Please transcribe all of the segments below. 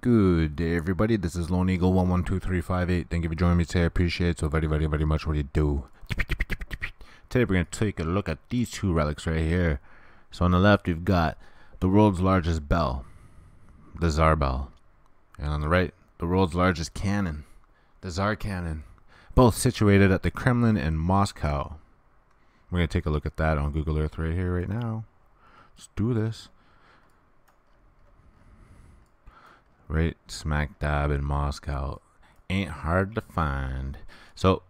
Good day, everybody. This is Lone Eagle 112358. Thank you for joining me today. I appreciate it so very, very, very much. What do you do? Today, we're going to take a look at these two relics right here. So, on the left, we've got the world's largest bell, the Tsar bell. And on the right, the world's largest cannon, the Tsar cannon. Both situated at the Kremlin in Moscow. We're going to take a look at that on Google Earth right here, right now. Let's do this. Right smack dab in Moscow. Ain't hard to find. So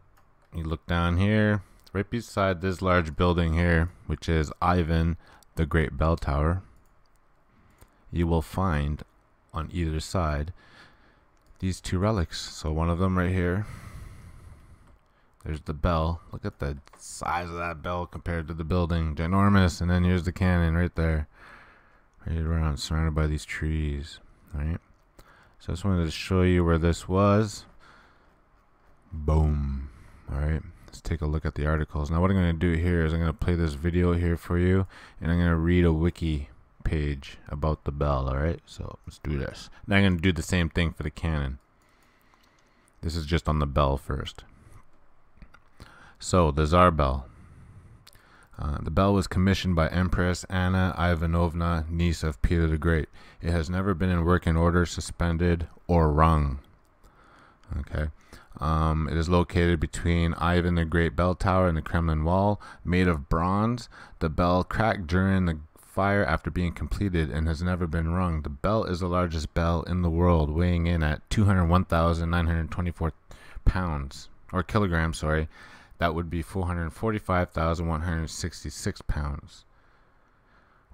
you look down here, right beside this large building here, which is Ivan the Great Bell Tower, you will find on either side these two relics. So one of them right here, there's the bell. Look at the size of that bell compared to the building. Ginormous. And then here's the cannon right there, right around, surrounded by these trees. All right. So I just wanted to show you where this was. Boom. Alright, let's take a look at the articles. Now what I'm going to do here is I'm going to play this video here for you, and I'm going to read a wiki page about the bell. Alright, so let's do this. Now I'm going to do the same thing for the cannon. This is just on the bell first. So, the Tsar bell. The bell was commissioned by Empress Anna Ivanovna, niece of Peter the Great. It has never been in working order, suspended, or rung. Okay. It is located between Ivan the Great Bell Tower and the Kremlin Wall. Made of bronze, the bell cracked during the fire after being completed and has never been rung. The bell is the largest bell in the world, weighing in at 201,924 pounds, or kilograms, sorry. That would be 445,166 pounds.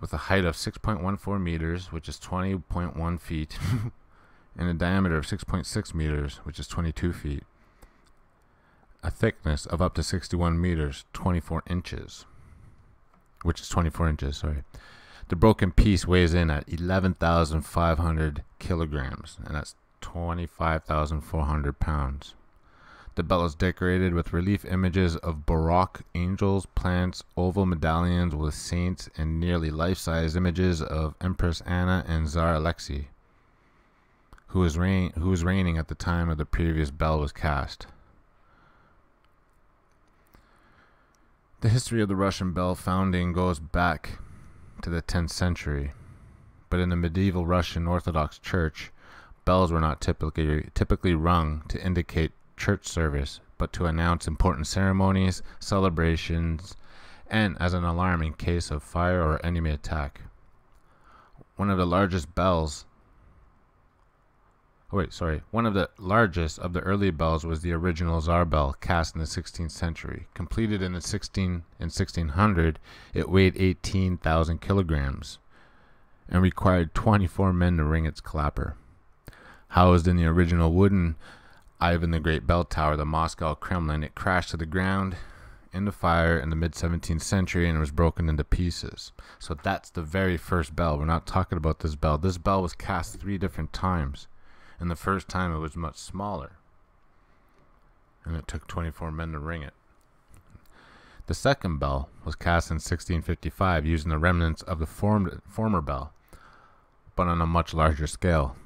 With a height of 6.14 meters, which is 20.1 feet, and a diameter of 6.6 meters, which is 22 feet. A thickness of up to 61 meters, 24 inches, which is 24 inches, sorry. The broken piece weighs in at 11,500 kilograms, and that's 25,400 pounds. The bell is decorated with relief images of Baroque angels, plants, oval medallions with saints, and nearly life-size images of Empress Anna and Tsar Alexei, who was reigning at the time of the previous bell was cast. The history of the Russian bell founding goes back to the 10th century, but in the medieval Russian Orthodox Church, bells were not typically rung to indicate church service, but to announce important ceremonies, celebrations, and as an alarm in case of fire or enemy attack. One of the largest of the early bells was the original Tsar bell, cast in the 16th century. Completed in 1600, it weighed 18,000 kilograms and required 24 men to ring its clapper. Housed in the original wooden Ivan the Great Bell Tower, the Moscow Kremlin, it crashed to the ground in the fire in the mid-17th century and was broken into pieces. So that's the very first bell. We're not talking about this bell. This bell was cast 3 different times, and the first time it was much smaller, and it took 24 men to ring it. The second bell was cast in 1655 using the remnants of the former bell, but on a much larger scale.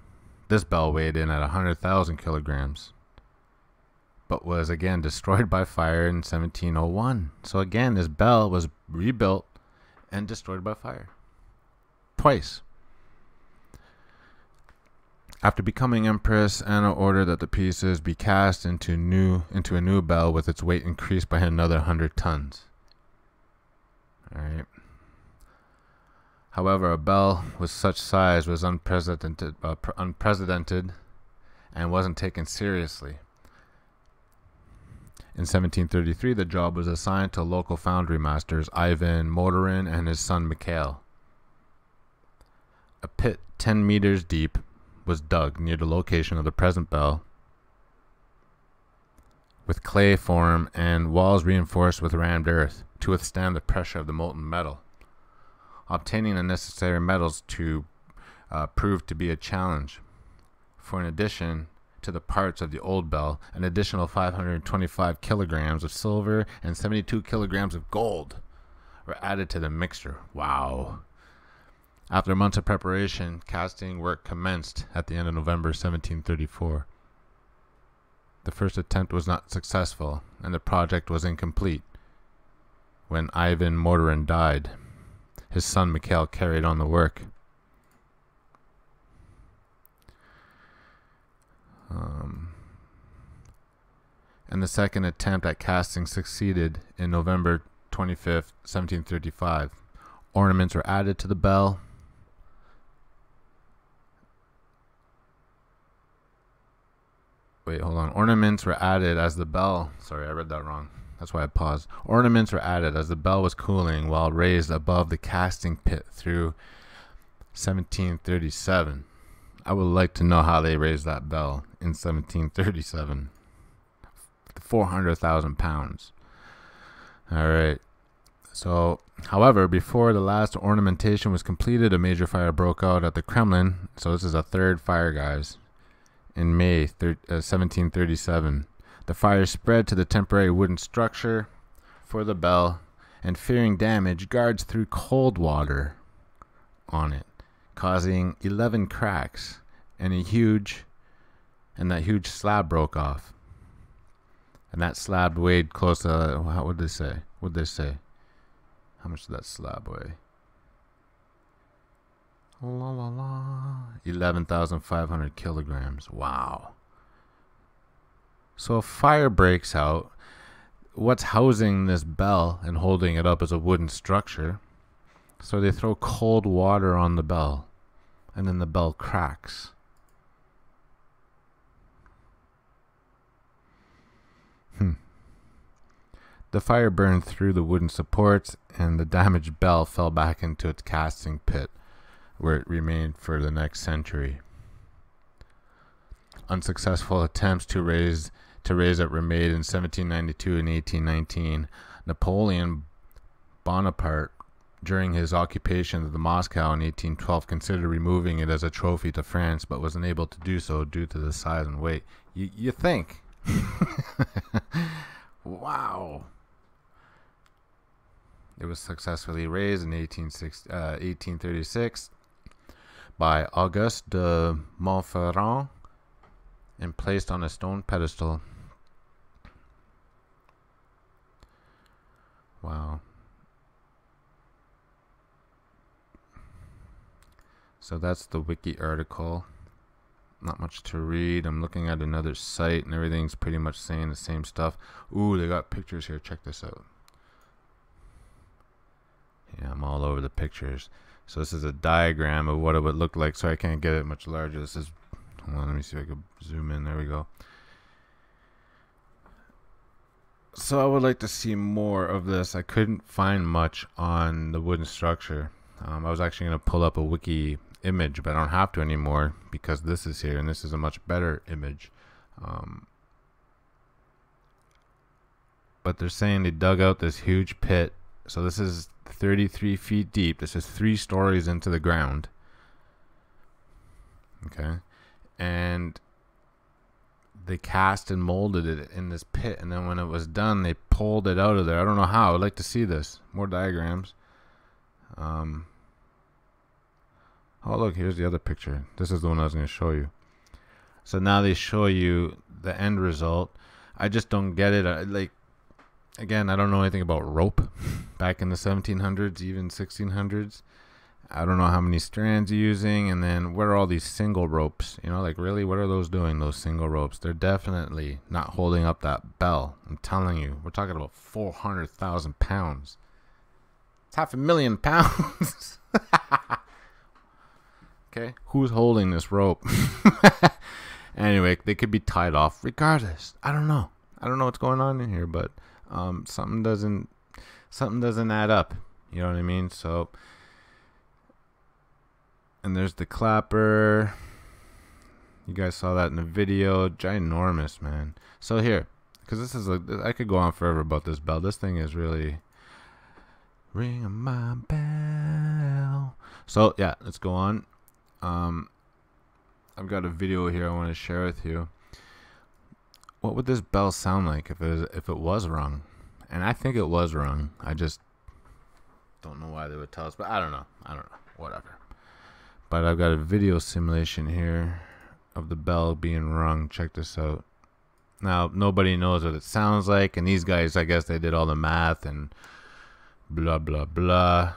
This bell weighed in at 100,000 kilograms, but was again destroyed by fire in 1701. So again, this bell was rebuilt and destroyed by fire. Twice. After becoming Empress, Anna ordered that the pieces be cast into a new bell with its weight increased by another 100 tons. Alright. However, a bell with such size was unprecedented and wasn't taken seriously. In 1733, the job was assigned to local foundry masters Ivan Motorin and his son Mikhail. A pit 10 meters deep was dug near the location of the present bell, with clay form and walls reinforced with rammed earth to withstand the pressure of the molten metal. Obtaining the necessary metals proved to be a challenge, for in addition to the parts of the old bell, an additional 525 kilograms of silver and 72 kilograms of gold were added to the mixture. Wow. After months of preparation, casting work commenced at the end of November 1734. The first attempt was not successful, and the project was incomplete. When Ivan Morterin died, his son Mikhail carried on the work. And the second attempt at casting succeeded in November 25th, 1735. Ornaments were added to the bell. Wait, hold on. Ornaments were added as the bell... Sorry, I read that wrong. That's why I paused. Ornaments were added as the bell was cooling while raised above the casting pit through 1737. I would like to know how they raised that bell in 1737. 400,000 pounds. Alright. So, however, before the last ornamentation was completed, a major fire broke out at the Kremlin. So this is a third fire, guys. In May 1737. The fire spread to the temporary wooden structure for the bell, and fearing damage, guards threw cold water on it, causing 11 cracks, and that huge slab broke off. And that slab weighed close to, what would they say? What did they say? How much did that slab weigh? 11,500 kilograms. Wow. So if fire breaks out, what's housing this bell and holding it up is a wooden structure. So they throw cold water on the bell, and then the bell cracks. The fire burned through the wooden supports, and the damaged bell fell back into its casting pit, where it remained for the next century. Unsuccessful attempts to raise it were made in 1792 and 1819. Napoleon Bonaparte, during his occupation of the Moscow in 1812, considered removing it as a trophy to France, but was unable to do so due to the size and weight. You think? Wow. It was successfully raised in 1836 by Auguste de Montferrand and placed on a stone pedestal. Wow. So that's the Wiki article. Not much to read. I'm looking at another site and everything's pretty much saying the same stuff. Ooh, they got pictures here. Check this out. Yeah, I'm all over the pictures. So this is a diagram of what it would look like. So I can't get it much larger. This is, hold on, let me see if I can zoom in. There we go. So I would like to see more of this. I couldn't find much on the wooden structure. I was actually going to pull up a Wiki image, but I don't have to anymore because this is here, and this is a much better image. But they're saying they dug out this huge pit. So this is 33 feet deep. This is 3 stories into the ground. Okay. And they cast and molded it in this pit, and then when it was done, they pulled it out of there. I don't know how. I'd like to see this. More diagrams. Oh, look, here's the other picture. This is the one I was going to show you. So now they show you the end result. I just don't get it. Again, I don't know anything about rope back in the 1700s, even 1600s. I don't know how many strands you're using, and then what are all these single ropes? You know, like really, what are those doing, those single ropes? They're definitely not holding up that bell. I'm telling you, we're talking about 400,000 pounds. It's 500,000 pounds. Okay, who's holding this rope? Anyway, they could be tied off regardless. I don't know what's going on in here, but something doesn't add up. You know what I mean? So, and there's the clapper. You guys saw that in the video. Ginormous, man. So here, because this is I could go on forever about this bell. This thing is really ring my bell. So yeah, let's go on. I've got a video here I want to share with you. What would this bell sound like if it was rung? And I think it was rung. I just don't know why they would tell us, but I don't know. Whatever. but I've got a video simulation here of the bell being rung. Check this out. Now, nobody knows what it sounds like, and these guys, I guess they did all the math and blah, blah, blah.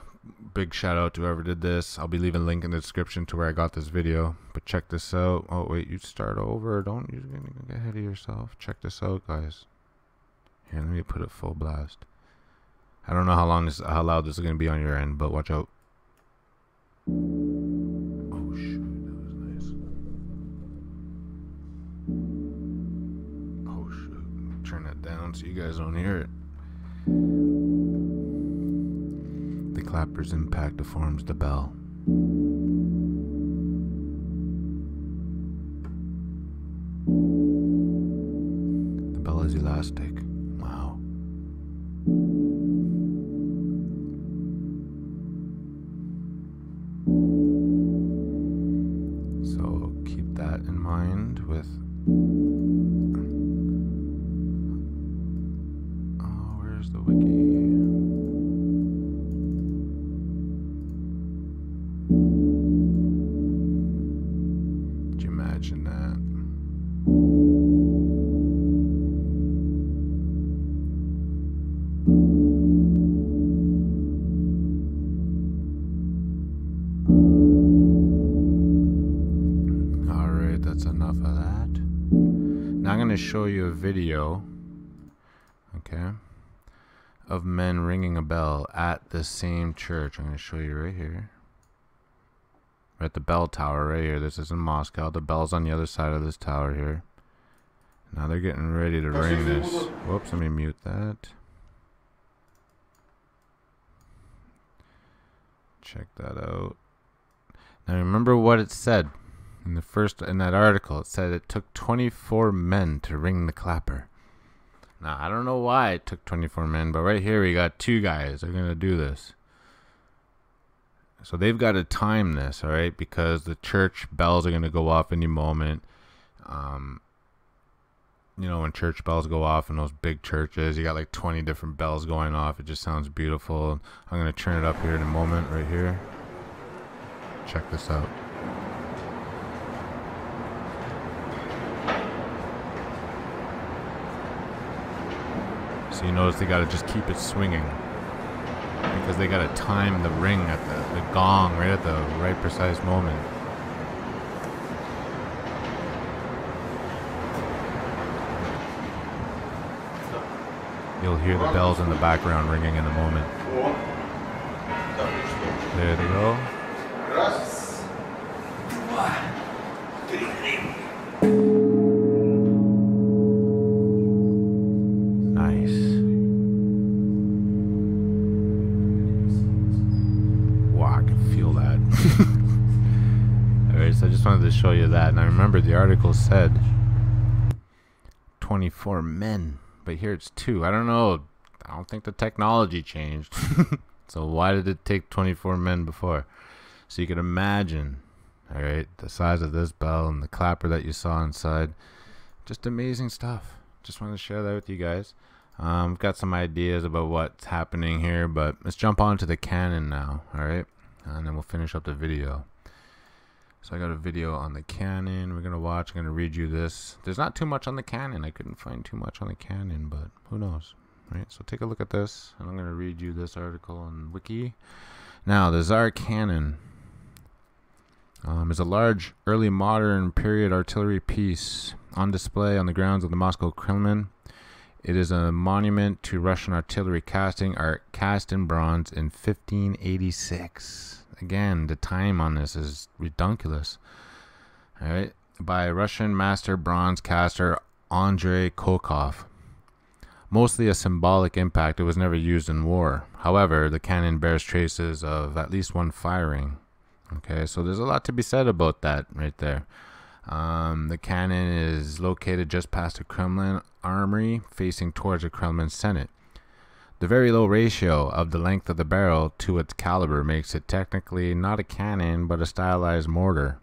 Big shout out to whoever did this. I'll be leaving a link in the description to where I got this video, but check this out. Oh, wait, you start over. Don't you get ahead of yourself. Check this out, guys. Here, let me put it full blast. I don't know how loud this is going to be on your end, but watch out. Oh, shoot, that was nice. Oh, shoot. Turn that down so you guys don't hear it. The clapper's impact deforms the bell. The bell is elastic. Wow. So keep that in mind with... Oh, where's the wiki? Could you imagine that? Alright, that's enough of that. Now I'm going to show you a video, okay, of men ringing a bell at the same church. I'm going to show you right here. We're at the bell tower right here. This is in Moscow. The bell's on the other side of this tower here. Now they're getting ready to ring this. Whoops, let me mute that. Check that out. Now remember what it said in that article. It said it took 24 men to ring the clapper. Now I don't know why it took 24 men, but right here we got 2 guys. They're gonna do this. So they've got to time this, all right, because the church bells are gonna go off any moment. You know, when church bells go off in those big churches, you got like 20 different bells going off. It just sounds beautiful. I'm gonna turn it up here in a moment, right here. Check this out. So you notice they gotta just keep it swinging because they gotta time the ring at the gong right at the right precise moment. You'll hear the bells in the background ringing in a moment. There they go. Nice. Wow, I can feel that. Alright, so I just wanted to show you that. And I remember the article said 24 men. But here it's 2. I don't know. I don't think the technology changed. So why did it take 24 men before? So you can imagine, all right, the size of this bell and the clapper that you saw inside. Just amazing stuff. Just wanted to share that with you guys. I've got some ideas about what's happening here, but let's jump on to the cannon now, all right? And then we'll finish up the video. So I got a video on the cannon we're going to watch. I'm going to read you this. There's not too much on the cannon. I couldn't find too much on the cannon, but who knows, right? So take a look at this, and I'm going to read you this article on Wiki. Now, the Tsar cannon is a large early modern period artillery piece on display on the grounds of the Moscow Kremlin. It is a monument to Russian artillery casting art cast in bronze in 1586. Again, the time on this is ridiculous. All right, by Russian master bronze caster Andrei Kokov. Mostly a symbolic impact, it was never used in war. However, the cannon bears traces of at least one firing. Okay, so there's a lot to be said about that right there. The cannon is located just past the Kremlin armory, facing towards the Kremlin Senate. The very low ratio of the length of the barrel to its caliber makes it technically not a cannon, but a stylized mortar.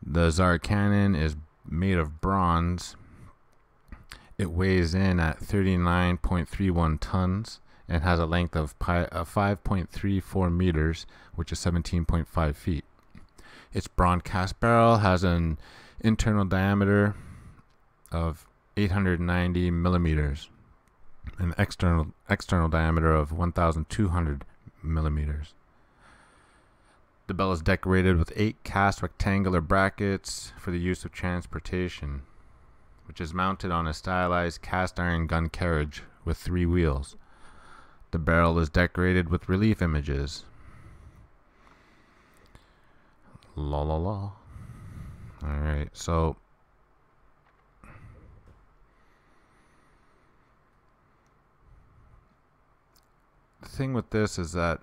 The Tsar cannon is made of bronze. It weighs in at 39.31 tons and has a length of 5.34 meters, which is 17.5 feet. Its bronze cast barrel has an internal diameter of 890 millimeters, an external diameter of 1,200 millimeters. The bell is decorated with 8 cast rectangular brackets for the use of transportation, which is mounted on a stylized cast iron gun carriage with 3 wheels. The barrel is decorated with relief images. La la la. Alright, so the thing with this is that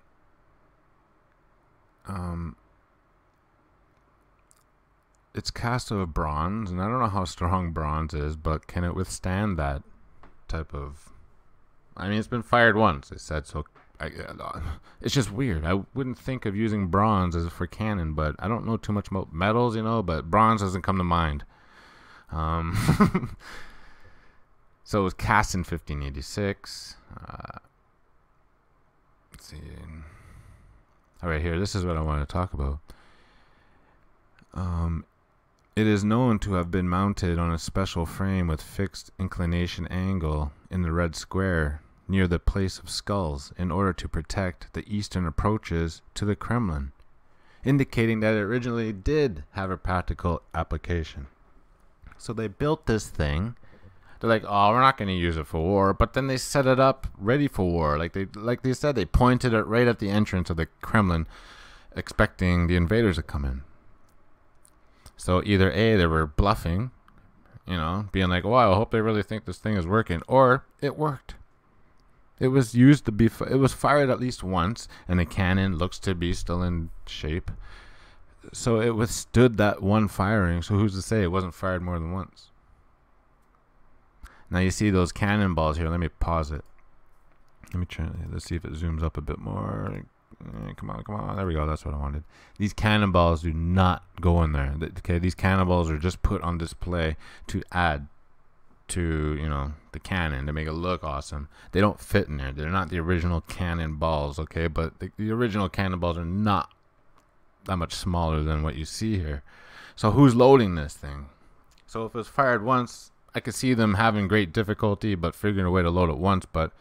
it's cast of bronze, and I don't know how strong bronze is, but can it withstand that type of... I mean, it's been fired once, they said, so it's just weird. I wouldn't think of using bronze as for cannon, but I don't know too much about metals, you know, but bronze doesn't come to mind. So it was cast in 1586. Let's see. All right, here, this is what I want to talk about. It is known to have been mounted on a special frame with fixed inclination angle in the Red Square near the place of skulls in order to protect the eastern approaches to the Kremlin, indicating that it originally did have a practical application. So they built this thing. They're like, oh, we're not going to use it for war, but then they set it up ready for war. Like they said, they pointed it right at the entrance of the Kremlin, expecting the invaders to come in. So either A, they were bluffing, you know, being like, wow, I hope they really think this thing is working, or it worked. It was used to be, it was fired at least once, and the cannon looks to be still in shape. So it withstood that one firing, so who's to say it wasn't fired more than once? Now you see those cannonballs here. Let me pause it. Let me try, let's see if it zooms up a bit more. Come on, there we go, that's what I wanted. These cannonballs do not go in there. Okay, these cannonballs are just put on display to add to, you know, the cannon, to make it look awesome. They don't fit in there. They're not the original cannonballs, okay, but the original cannonballs are not that much smaller than what you see here. So who's loading this thing? So if it was fired once, I could see them having great difficulty but figuring a way to load it once. But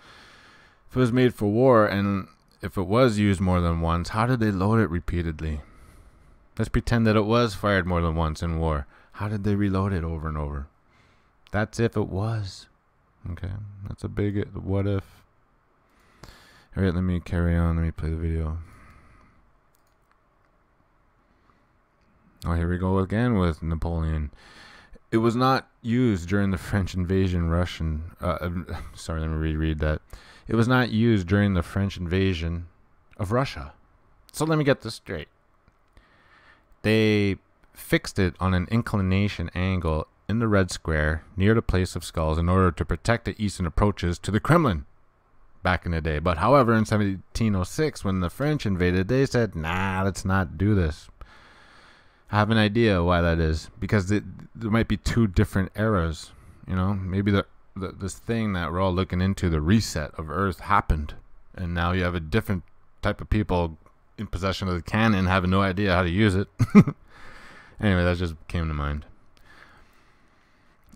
if it was made for war, and if it was used more than once, how did they load it repeatedly? Let's pretend that it was fired more than once in war. How did they reload it over and over? That's if it was. Okay, that's a big what if. Alright, let me carry on. Let me play the video. Oh, here we go again with Napoleon. It was not used during the French invasion sorry, let me reread that. It was not used during the French invasion of Russia. So let me get this straight. They fixed it on an inclination angle in the Red Square near the place of skulls in order to protect the eastern approaches to the Kremlin back in the day. But however, in 1706, when the French invaded, they said, nah, let's not do this. I have an idea why that is, because there might be 2 different eras. You know, maybe this thing that we're all looking into, the reset of Earth, happened, and now you have a different type of people in possession of the cannon having no idea how to use it. Anyway, that just came to mind.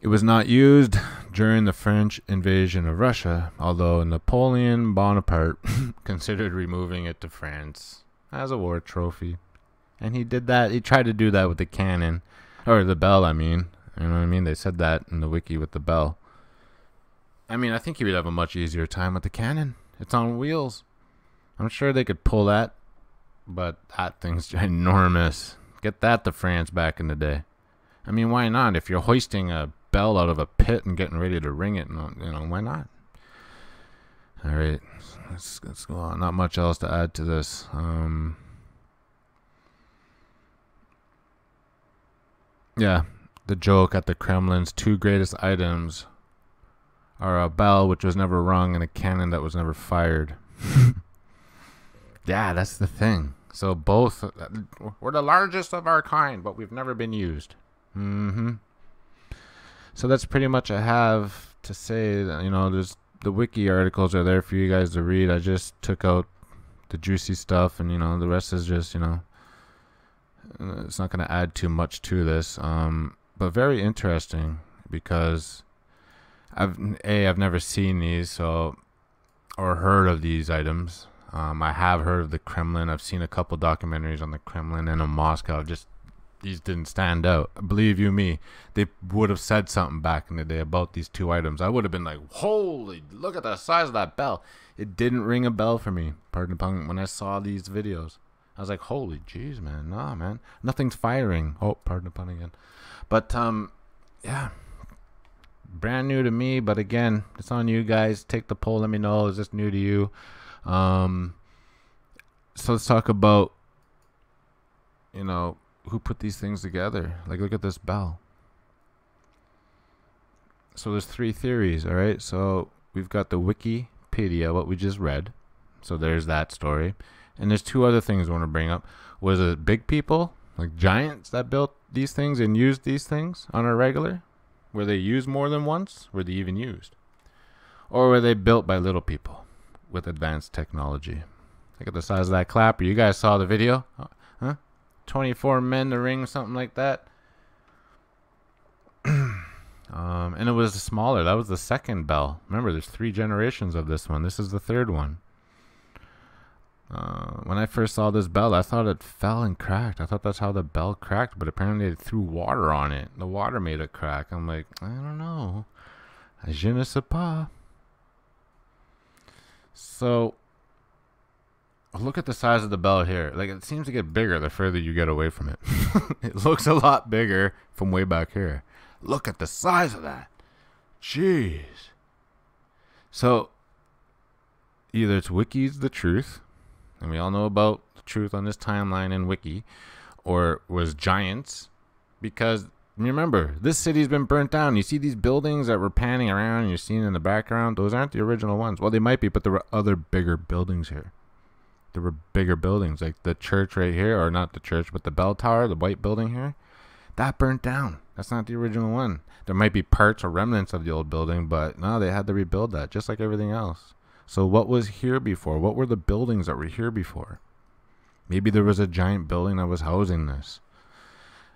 It was not used during the French invasion of Russia, although Napoleon Bonaparte considered removing it to France as a war trophy. And he did that. He tried to do that with the cannon, or the bell, I mean. You know what I mean? They said that in the wiki with the bell. I mean, I think he would have a much easier time with the cannon. It's on wheels. I'm sure they could pull that, but that thing's ginormous. Get that to France back in the day. I mean, why not? If you're hoisting a bell out of a pit and getting ready to ring it, you know, why not? All right, let's go on. Not much else to add to this. Yeah, the joke at the Kremlin's 2 greatest items are a bell which was never rung and a cannon that was never fired. Yeah, that's the thing. So both, we're the largest of our kind, but we've never been used. So that's pretty much I have to say. That, you know, there's the wiki articles are there for you guys to read. I just took out the juicy stuff, and you know, the rest is just, you know, It's not going to add too much to this, but very interesting because I've never seen these or heard of these items. I have heard of the Kremlin. I've seen a couple documentaries on the Kremlin and on Moscow. These didn't stand out. Believe you me, they would have said something back in the day about these two items. I would have been like, holy, look at the size of that bell. It didn't ring a bell for me, pardon the pun, when I saw these videos. I was like, holy jeez, man. Nah, man. Nothing's firing. Oh, pardon the pun again. But, yeah. Brand new to me, but again, it's on you guys. Take the poll. Let me know. Is this new to you? So let's talk about, who put these things together. Like, look at this bell. So there's 3 theories, all right? So we've got the Wikipedia, what we just read. So there's that story. And there's 2 other things I want to bring up. Was it big people, like giants, that built these things and used these things on a regular? Were they used more than once? Were they even used? Or were they built by little people with advanced technology? Look at the size of that clapper. You guys saw the video? Huh? 24 men to ring, something like that. And it was smaller. That was the second bell. Remember, there's 3 generations of this one. This is the 3rd one. When I first saw this bell, I thought it fell and cracked. I thought that's how the bell cracked, but apparently they threw water on it. The water made it crack. I'm like, I don't know. Je ne sais pas. So, look at the size of the bell here. Like, it seems to get bigger the further you get away from it. It looks a lot bigger from way back here. Look at the size of that. Jeez. So, either it's Wiki's the truth, and we all know about the truth on this timeline in Wiki, or was giants, because remember, this city's been burnt down. You see these buildings that were panning around and you're seeing in the background? Those aren't the original ones. Well, they might be, but there were other bigger buildings here. There were bigger buildings, like the church right here, or not the church, but the bell tower, the white building here. That burnt down. That's not the original one. There might be parts or remnants of the old building, but no, they had to rebuild that, just like everything else. So what was here before? What were the buildings that were here before? Maybe there was a giant building that was housing this.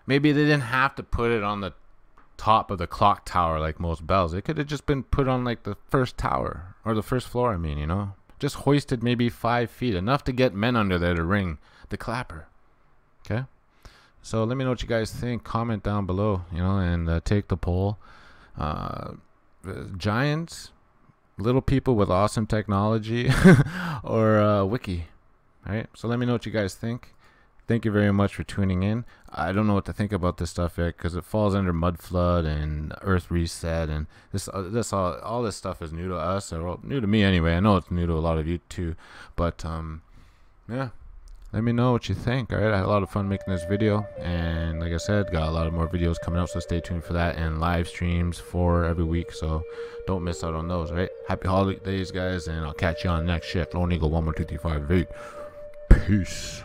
Maybe they didn't have to put it on the top of the clock tower like most bells. It could have just been put on like the first tower, or the first floor, I mean, Just hoisted maybe 5 feet, enough to get men under there to ring the clapper. Okay? So let me know what you guys think. Comment down below, and take the poll. Giants, little people with awesome technology, or Wiki. All right? So let me know what you guys think. Thank you very much for tuning in. I don't know what to think about this stuff yet because it falls under mud flood and earth reset, and all this stuff is new to us, or new to me anyway. I know it's new to a lot of you too, but yeah, let me know what you think. All right, I had a lot of fun making this video, and like I said, got a lot of more videos coming out, so stay tuned for that, and live streams for every week, so don't miss out on those. All right, happy holidays, guys, and I'll catch you on the next shift. Lone Eagle 1 1 2 3 5 8. Peace.